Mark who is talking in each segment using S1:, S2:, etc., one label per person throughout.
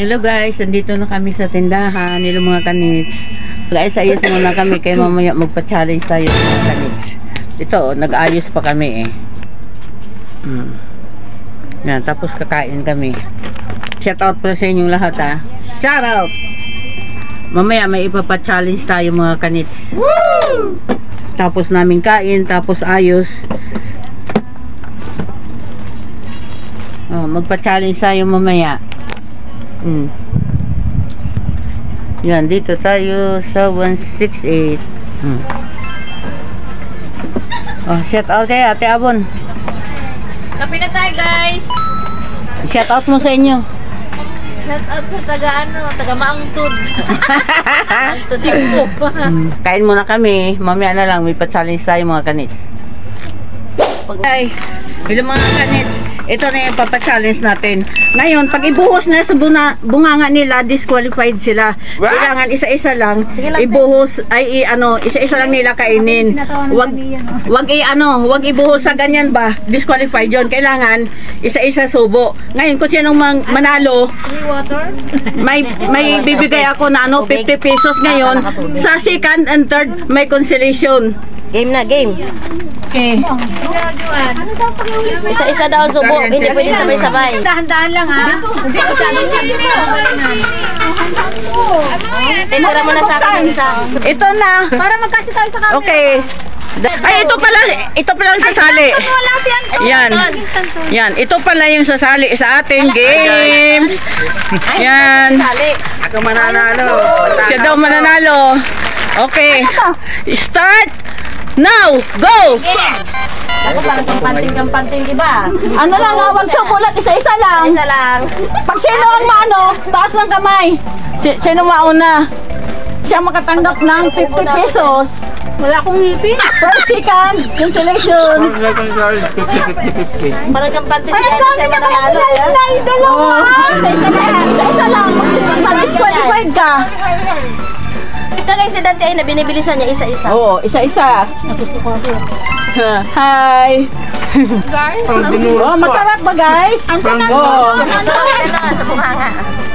S1: Hello guys, nandito na kami sa tindahan. Hello mga kanits. Ayos muna kami kaya mamaya magpa-challenge tayo mga kanits. Ito, nag-ayos pa kami eh. Yan, tapos kakain kami. Shout out pala sa inyong lahat ha. Shout out! Mamaya may ipapa-challenge tayo mga kanits. Woo! Tapos namin kain, tapos ayos. Oh, magpa-challenge tayo mamaya. Yan, dito tayo sa 168. Oh, shout out kay Ate Abon.
S2: Kape na tayo guys.
S1: Shout out mo sa inyo.
S2: Shout out sa taga Maangtod. Maangtod Simpo.
S1: Kain muna kami. Mamaya na lang may pa-challenge tayo mga kanits. Guys, hello mga kanits. Ito na yung papa-challenge natin. Ngayon, pag ibuhos na sa bunganga nila, disqualified sila. Kailangan isa-isa lang ibuhos, ay isa-isa lang nila kainin. Wag ibuhos sa ganyan ba? Disqualified 'yon. Kailangan isa-isa subo. Ngayon, kung sinong manalo, may bibigay ako na 50 pesos ngayon. Sa second and third, may consolation.
S2: Game na, game.
S1: Okay.
S2: Isa-isa daw subo, hindi pwede sabay-sabay.
S3: Dahan-dahan lang ha. Hindi ko siya
S2: Tira mo na sa akin isa.
S1: Ito na.
S3: para magkasi tayo sa camera.
S1: Okay. Ay, ito pala yung sasali. Yan. Yan, ito pala yung sasali sa ating games. Yan.
S2: Ako mananalo.
S1: Siya daw mananalo. Okay. Start. Now, go!
S2: Ako parang kampanting, diba?
S1: Ano lang, wag siya bulat, isa-isa lang.
S2: Isa lang.
S1: Pag sino ang maano, taas ng kamay. Sino mauna? Siya makatanggap ng 50 pesos.
S3: Wala akong ngipin.
S1: First, second, consolation.
S2: Parang kampanting siya mananalo.
S1: Dalawa. Isa-isa lang. Mag-disqualified ka.
S2: Ito lang si Dante ay nabinibilisan niya isa-isa.
S1: Oo, isa-isa. Hi.
S3: Guys,
S1: Oh, masarap ba guys?
S3: ang tanong.
S1: Oh.
S2: Sa bunganga.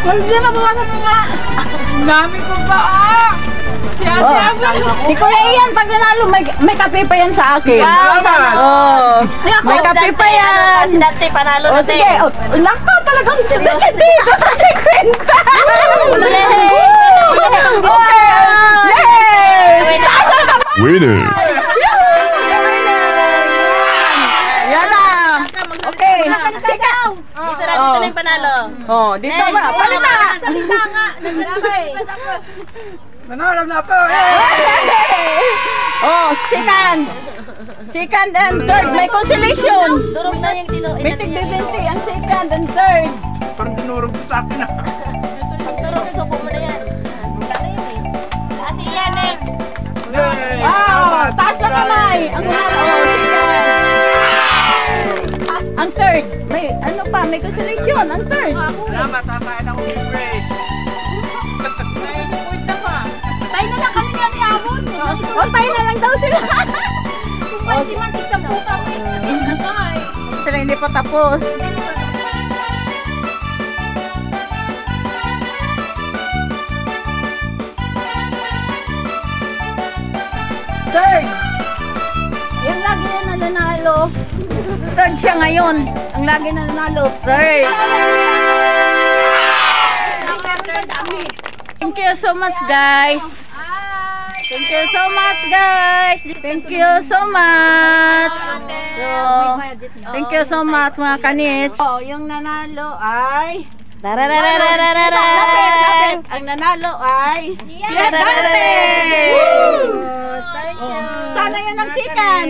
S3: Hindi na bawasan mo nga. Dami ko pa Si Ate Abon.
S1: Si Kuya Ian, pag nanalo, may kape pa yan sa akin.
S2: Wow, sana.
S1: Oh, may kape pa yan.
S2: Si Dante panalo
S1: Oh,
S2: na
S1: sige. Oh, laka talagang si dito sa 50. Okay. Yay! Taas ang kamay!
S4: Winner!
S1: Yan na. Okay. Sige.
S2: Dito na yung panalo.
S1: Oh, dito ba? Palita.
S3: Salita nga.
S5: Manalo na po!
S1: Oh, second and third, may consolation.
S2: Durog na yung tino.
S1: May tig-20 ang second and third.
S5: Parang dinurog sa akin na.
S2: Durog, subo mo na yan. Kasi yan next.
S1: Wow, taas na kamay. Ang nanalo, oh, second. Ang third, may ano pa, may consolation. Ang third.
S5: Salamat, tama na akong libre.
S3: Tayo na lang kami ni Ate Abon.
S1: Oh, tayo na lang daw sila.
S3: Kung si Mantik sa puta.
S1: Sila hindi pa tapos. Third. Yung lagi na nanalo. Third siya ngayon. Ang lagi na nanalo. Third. Thank you so much guys. Thank you so much guys. Thank you so much. So, thank you so much mga kanits. Oh, yung nanalo ay
S2: Tararararararara.
S1: Ang nanalo ay
S3: Yeah,
S1: Dante.
S3: Thank you.
S1: Sana yun ang second.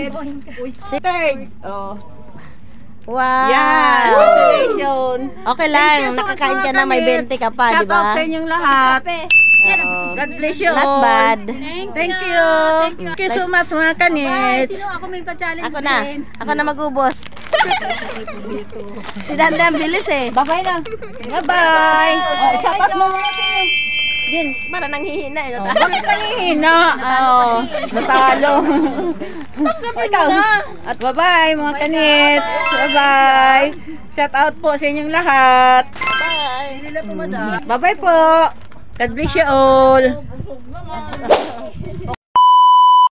S1: Third. Oh.
S2: Wow.
S1: Yan. Congratulations.
S2: Okay lang, nakakain ka na, may 20 ka pa, di
S1: Shout out
S2: ba?
S1: sa inyong lahat. God bless you.
S2: Not bad.
S1: Thank you. Thank you so much mga kanits.
S3: Sino ako may pa-challenge
S2: Ako na.
S3: din?
S2: Ako na mag-ubos. Si Dante ang bilis eh.
S1: Bye-bye na. Bye-bye. Shout out mo muna sa Din.
S2: Para nanghihina eh.
S1: Bakit nangihina? Oh, natalo. Ikaw. At bye-bye mga kanits. Bye-bye. Shout out po sa inyong lahat.
S2: Bye.
S1: Bye-bye po. God bless you all.